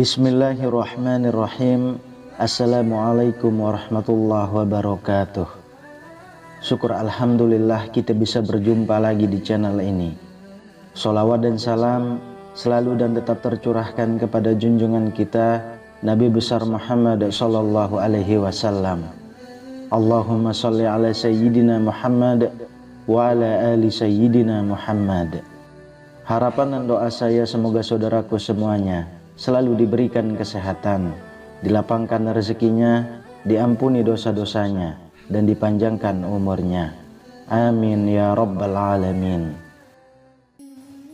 Bismillahirrahmanirrahim. Assalamualaikum warahmatullahi wabarakatuh. Syukur alhamdulillah kita bisa berjumpa lagi di channel ini. Sholawat dan salam selalu dan tetap tercurahkan kepada junjungan kita Nabi besar Muhammad sallallahu alaihi wasallam. Allahumma sholli ala sayyidina Muhammad wa ala ali sayyidina Muhammad. Harapan dan doa saya semoga saudaraku semuanya selalu diberikan kesehatan, dilapangkan rezekinya, diampuni dosa-dosanya, dan dipanjangkan umurnya. Amin ya rabbal alamin.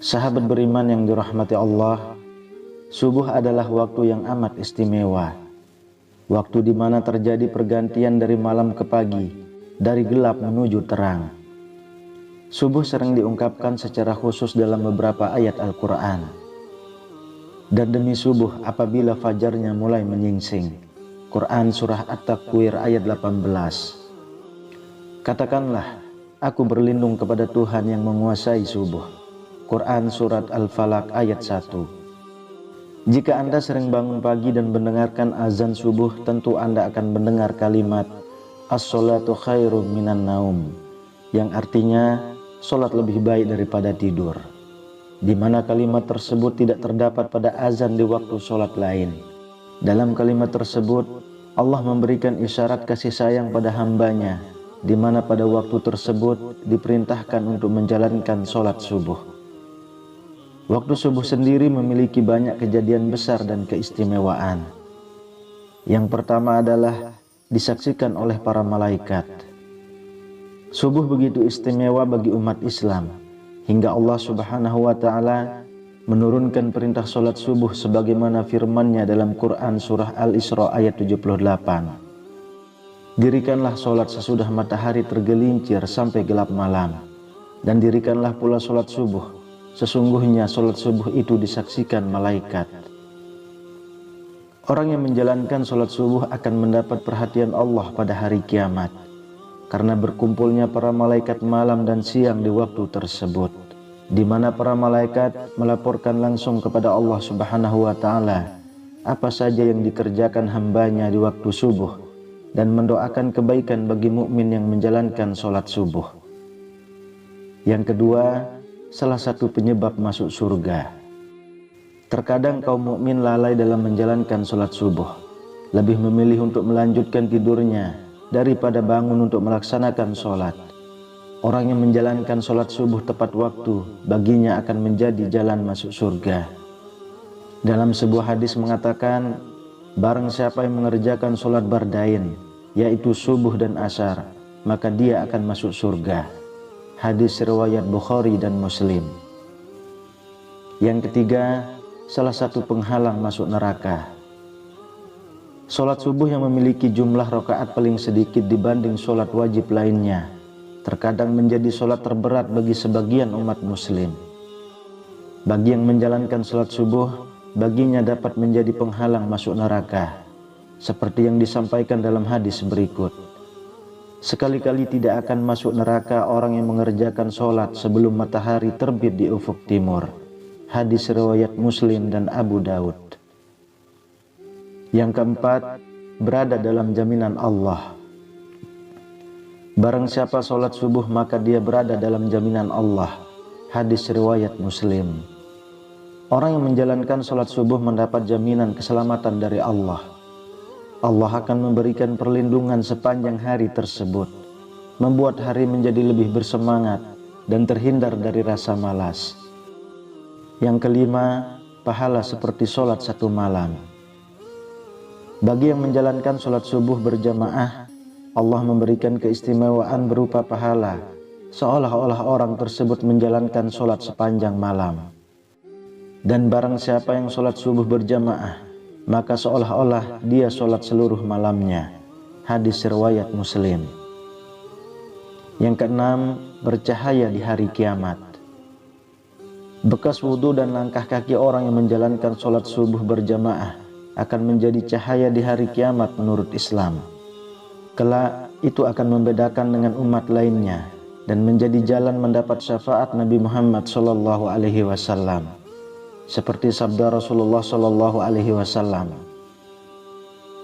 Sahabat beriman yang dirahmati Allah, subuh adalah waktu yang amat istimewa. Waktu di mana terjadi pergantian dari malam ke pagi, dari gelap menuju terang. Subuh sering diungkapkan secara khusus dalam beberapa ayat Al-Quran. Dan demi subuh apabila fajarnya mulai menyingsing. Quran Surah At-Takwir ayat 18. Katakanlah, aku berlindung kepada Tuhan yang menguasai subuh. Quran Surat Al-Falaq ayat 1. Jika Anda sering bangun pagi dan mendengarkan azan subuh, tentu Anda akan mendengar kalimat As-sholatu khairum minan naum, yang artinya sholat lebih baik daripada tidur, di mana kalimat tersebut tidak terdapat pada azan di waktu sholat lain. Dalam kalimat tersebut, Allah memberikan isyarat kasih sayang pada hambanya, di mana pada waktu tersebut diperintahkan untuk menjalankan sholat subuh. Waktu subuh sendiri memiliki banyak kejadian besar dan keistimewaan. Yang pertama adalah disaksikan oleh para malaikat. Subuh begitu istimewa bagi umat Islam, hingga Allah Subhanahu wa ta'ala menurunkan perintah sholat subuh sebagaimana firman-Nya dalam Quran Surah Al-Isra ayat 78. Dirikanlah sholat sesudah matahari tergelincir sampai gelap malam, dan dirikanlah pula sholat subuh. Sesungguhnya sholat subuh itu disaksikan malaikat. Orang yang menjalankan sholat subuh akan mendapat perhatian Allah pada hari kiamat, karena berkumpulnya para malaikat malam dan siang di waktu tersebut, di mana para malaikat melaporkan langsung kepada Allah Subhanahu wa ta'ala apa saja yang dikerjakan hambanya di waktu subuh, dan mendoakan kebaikan bagi mukmin yang menjalankan sholat subuh. Yang kedua, salah satu penyebab masuk surga. Terkadang kaum mukmin lalai dalam menjalankan sholat subuh, lebih memilih untuk melanjutkan tidurnya daripada bangun untuk melaksanakan sholat. Orang yang menjalankan sholat subuh tepat waktu, baginya akan menjadi jalan masuk surga. Dalam sebuah hadis mengatakan, barang siapa yang mengerjakan sholat bardain, yaitu subuh dan asar, maka dia akan masuk surga. Hadis riwayat Bukhari dan Muslim. Yang ketiga, salah satu penghalang masuk neraka. Sholat subuh yang memiliki jumlah rakaat paling sedikit dibanding sholat wajib lainnya, terkadang menjadi sholat terberat bagi sebagian umat muslim. Bagi yang menjalankan sholat subuh, baginya dapat menjadi penghalang masuk neraka, seperti yang disampaikan dalam hadis berikut. Sekali-kali tidak akan masuk neraka orang yang mengerjakan sholat sebelum matahari terbit di ufuk timur. Hadis riwayat Muslim dan Abu Daud. Yang keempat, berada dalam jaminan Allah. Barang siapa sholat subuh maka dia berada dalam jaminan Allah. Hadis riwayat Muslim. Orang yang menjalankan sholat subuh mendapat jaminan keselamatan dari Allah. Allah akan memberikan perlindungan sepanjang hari tersebut, membuat hari menjadi lebih bersemangat dan terhindar dari rasa malas. Yang kelima, pahala seperti sholat satu malam. Bagi yang menjalankan sholat subuh berjamaah, Allah memberikan keistimewaan berupa pahala, seolah-olah orang tersebut menjalankan sholat sepanjang malam. Dan barang siapa yang sholat subuh berjamaah, maka seolah-olah dia sholat seluruh malamnya. Hadis riwayat Muslim. Yang keenam, bercahaya di hari kiamat. Bekas wudhu dan langkah kaki orang yang menjalankan sholat subuh berjamaah akan menjadi cahaya di hari kiamat menurut Islam. Kelak itu akan membedakan dengan umat lainnya dan menjadi jalan mendapat syafaat Nabi Muhammad SAW. seperti sabda Rasulullah Shallallahu Alaihi Wasallam,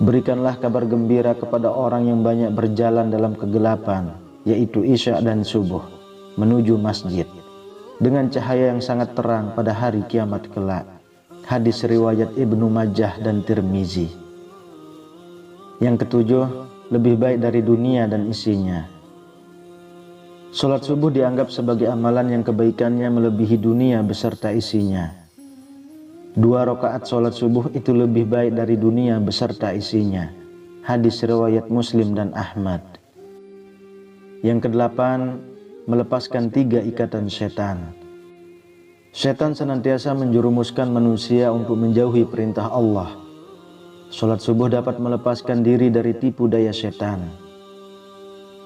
berikanlah kabar gembira kepada orang yang banyak berjalan dalam kegelapan, yaitu isya dan subuh, menuju masjid, dengan cahaya yang sangat terang pada hari kiamat kelak. Hadis riwayat Ibnu Majah dan Tirmizi. Yang ketujuh, lebih baik dari dunia dan isinya. Salat subuh dianggap sebagai amalan yang kebaikannya melebihi dunia beserta isinya. 2 rakaat salat subuh itu lebih baik dari dunia beserta isinya. Hadis riwayat Muslim dan Ahmad. Yang kedelapan, melepaskan 3 ikatan setan. Setan senantiasa menjerumuskan manusia untuk menjauhi perintah Allah. Salat subuh dapat melepaskan diri dari tipu daya setan.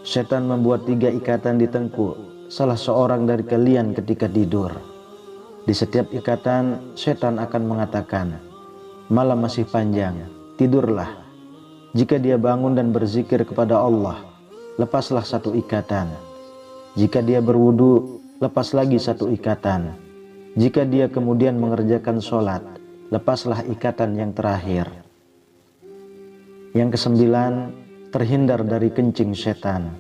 Setan membuat 3 ikatan di tengkuk salah seorang dari kalian ketika tidur. Di setiap ikatan, setan akan mengatakan, malam masih panjang, tidurlah. Jika dia bangun dan berzikir kepada Allah, lepaslah 1 ikatan. Jika dia berwudu, lepas lagi 1 ikatan. Jika dia kemudian mengerjakan sholat, lepaslah ikatan yang terakhir. Yang kesembilan, terhindar dari kencing setan.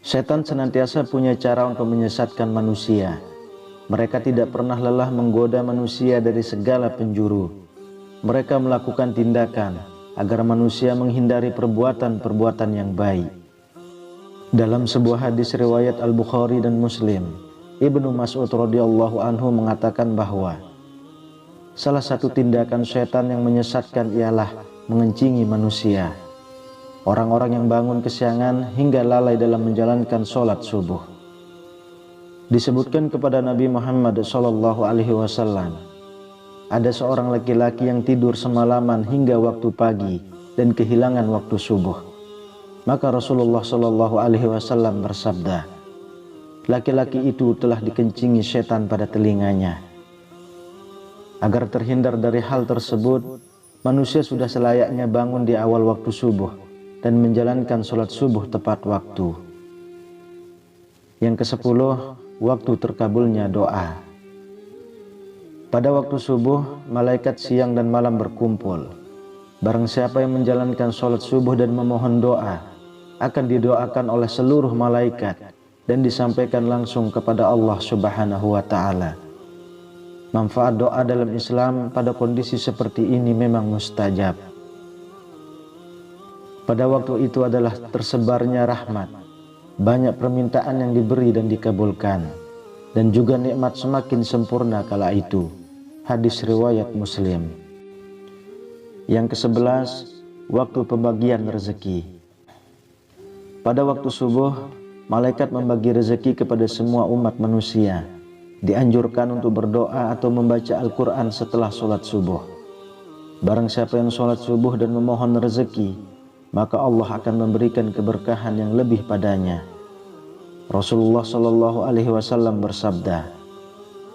Setan senantiasa punya cara untuk menyesatkan manusia. Mereka tidak pernah lelah menggoda manusia dari segala penjuru. Mereka melakukan tindakan agar manusia menghindari perbuatan-perbuatan yang baik. Dalam sebuah hadis riwayat Al-Bukhari dan Muslim, Ibnu Mas'ud radhiyallahu anhu mengatakan bahwa salah satu tindakan setan yang menyesatkan ialah mengencingi manusia. Orang-orang yang bangun kesiangan hingga lalai dalam menjalankan sholat subuh. Disebutkan kepada Nabi Muhammad Sallallahu Alaihi Wasallam, ada seorang laki-laki yang tidur semalaman hingga waktu pagi dan kehilangan waktu subuh. Maka Rasulullah Sallallahu Alaihi Wasallam bersabda, laki-laki itu telah dikencingi setan pada telinganya. Agar terhindar dari hal tersebut, manusia sudah selayaknya bangun di awal waktu subuh dan menjalankan sholat subuh tepat waktu. Yang ke-10, waktu terkabulnya doa. Pada waktu subuh, malaikat siang dan malam berkumpul. Barang siapa yang menjalankan sholat subuh dan memohon doa, akan didoakan oleh seluruh malaikat dan disampaikan langsung kepada Allah Subhanahu wa Ta'ala. Manfaat doa dalam Islam pada kondisi seperti ini memang mustajab. Pada waktu itu adalah tersebarnya rahmat, banyak permintaan yang diberi dan dikabulkan, dan juga nikmat semakin sempurna kala itu. Hadis riwayat Muslim. Yang ke-11, waktu pembagian rezeki. Pada waktu subuh, malaikat membagi rezeki kepada semua umat manusia. Dianjurkan untuk berdoa atau membaca Al-Quran setelah sholat subuh. Barang siapa yang sholat subuh dan memohon rezeki, maka Allah akan memberikan keberkahan yang lebih padanya. Rasulullah Shallallahu Alaihi Wasallam bersabda,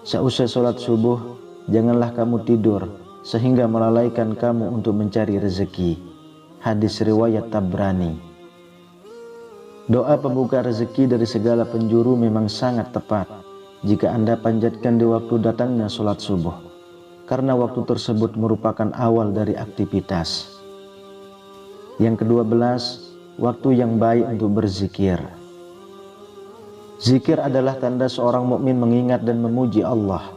seusai sholat subuh, janganlah kamu tidur sehingga melalaikan kamu untuk mencari rezeki. Hadis riwayat Tabrani. Doa pembuka rezeki dari segala penjuru memang sangat tepat jika Anda panjatkan di waktu datangnya sholat subuh, karena waktu tersebut merupakan awal dari aktivitas. Yang ke-12, waktu yang baik untuk berzikir. Zikir adalah tanda seorang mukmin mengingat dan memuji Allah.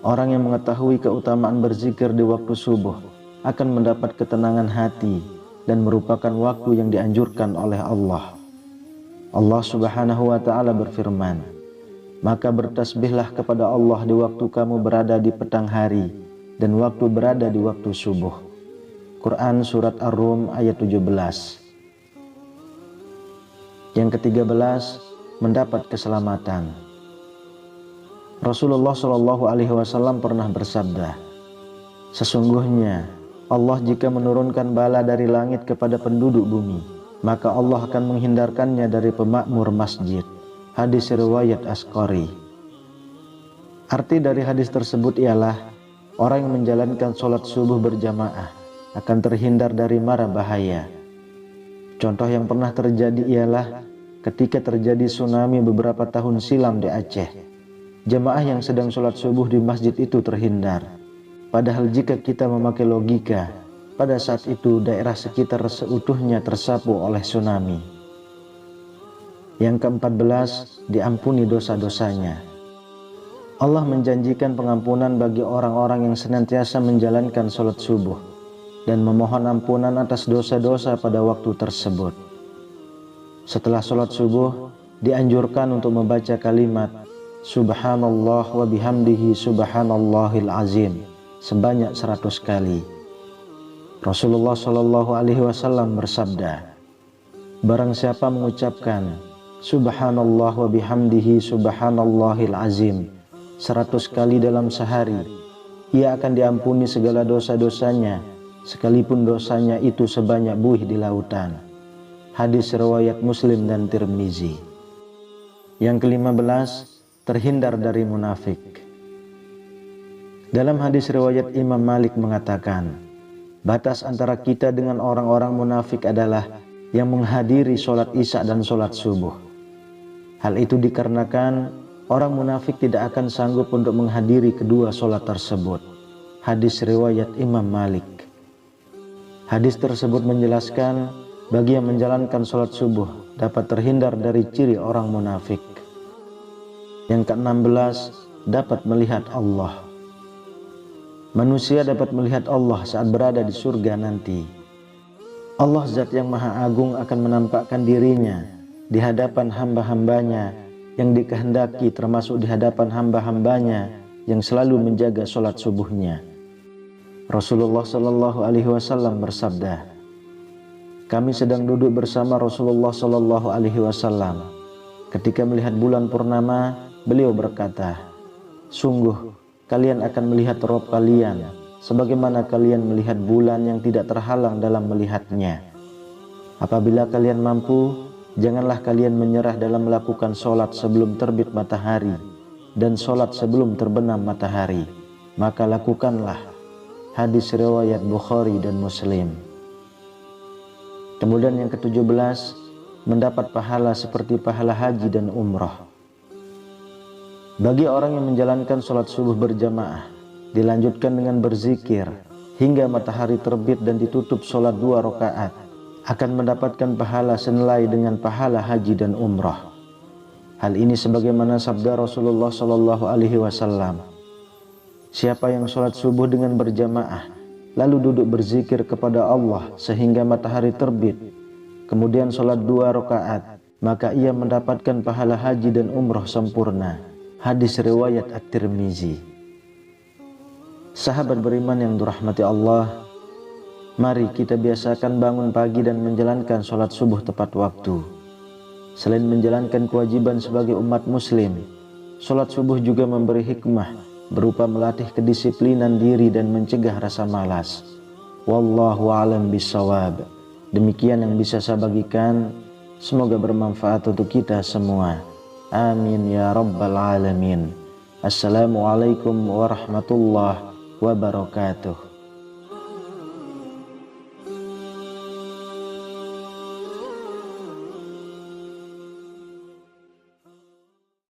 Orang yang mengetahui keutamaan berzikir di waktu subuh akan mendapat ketenangan hati dan merupakan waktu yang dianjurkan oleh Allah. Allah Subhanahu wa Ta'ala berfirman, maka bertasbihlah kepada Allah di waktu kamu berada di petang hari dan waktu berada di waktu subuh. Quran Surat Ar-Rum ayat 17. Yang ke-13, mendapat keselamatan. Rasulullah Shallallahu Alaihi Wasallam pernah bersabda, sesungguhnya Allah jika menurunkan bala dari langit kepada penduduk bumi, maka Allah akan menghindarkannya dari pemakmur masjid. Hadis riwayat Asqari. Arti dari hadis tersebut ialah orang yang menjalankan sholat subuh berjamaah akan terhindar dari mara bahaya. Contoh yang pernah terjadi ialah ketika terjadi tsunami beberapa tahun silam di Aceh. jamaah yang sedang sholat subuh di masjid itu terhindar. Padahal jika kita memakai logika, pada saat itu daerah sekitar seutuhnya tersapu oleh tsunami. Yang ke-14, diampuni dosa-dosanya. Allah menjanjikan pengampunan bagi orang-orang yang senantiasa menjalankan sholat subuh dan memohon ampunan atas dosa-dosa pada waktu tersebut. Setelah sholat subuh, dianjurkan untuk membaca kalimat Subhanallah wa bihamdihi subhanallahil azim sebanyak 100 kali. Rasulullah Shallallahu Alaihi Wasallam bersabda, barang siapa mengucapkan Subhanallah wa bihamdihi subhanallahil azim 100 kali dalam sehari, ia akan diampuni segala dosa-dosanya, sekalipun dosanya itu sebanyak buih di lautan. Hadis riwayat Muslim dan Tirmizi. Yang ke-15, terhindar dari munafik. Dalam hadis riwayat Imam Malik mengatakan, batas antara kita dengan orang-orang munafik adalah yang menghadiri sholat isya dan sholat subuh. Hal itu dikarenakan orang munafik tidak akan sanggup untuk menghadiri kedua sholat tersebut. Hadis riwayat Imam Malik. Hadis tersebut menjelaskan bagi yang menjalankan sholat subuh dapat terhindar dari ciri orang munafik. Yang ke-16, dapat melihat Allah. Manusia dapat melihat Allah saat berada di surga nanti. Allah Zat yang Maha Agung akan menampakkan dirinya di hadapan hamba-hambanya yang dikehendaki, termasuk di hadapan hamba-hambanya yang selalu menjaga sholat subuhnya. Rasulullah Shallallahu Alaihi Wasallam bersabda, kami sedang duduk bersama Rasulullah Shallallahu Alaihi Wasallam. Ketika melihat bulan purnama, beliau berkata, sungguh kalian akan melihat Rabb kalian sebagaimana kalian melihat bulan yang tidak terhalang dalam melihatnya. Apabila kalian mampu, janganlah kalian menyerah dalam melakukan sholat sebelum terbit matahari dan sholat sebelum terbenam matahari, maka lakukanlah. Hadis riwayat Bukhari dan Muslim. Kemudian yang ke-17, mendapat pahala seperti pahala haji dan umrah. Bagi orang yang menjalankan sholat subuh berjamaah, dilanjutkan dengan berzikir hingga matahari terbit dan ditutup sholat 2 rakaat, akan mendapatkan pahala senilai dengan pahala haji dan umrah. Hal ini sebagaimana sabda Rasulullah Shallallahu Alaihi Wasallam, siapa yang sholat subuh dengan berjamaah lalu duduk berzikir kepada Allah sehingga matahari terbit, kemudian sholat 2 rakaat, maka ia mendapatkan pahala haji dan umrah sempurna. Hadis riwayat At-Tirmizi. Sahabat beriman yang dirahmati Allah, mari kita biasakan bangun pagi dan menjalankan sholat subuh tepat waktu. Selain menjalankan kewajiban sebagai umat muslim, sholat subuh juga memberi hikmah berupa melatih kedisiplinan diri dan mencegah rasa malas. Wallahu a'lam bishawab. Demikian yang bisa saya bagikan, semoga bermanfaat untuk kita semua. Amin ya rabbal alamin. Assalamualaikum warahmatullahi wabarakatuh.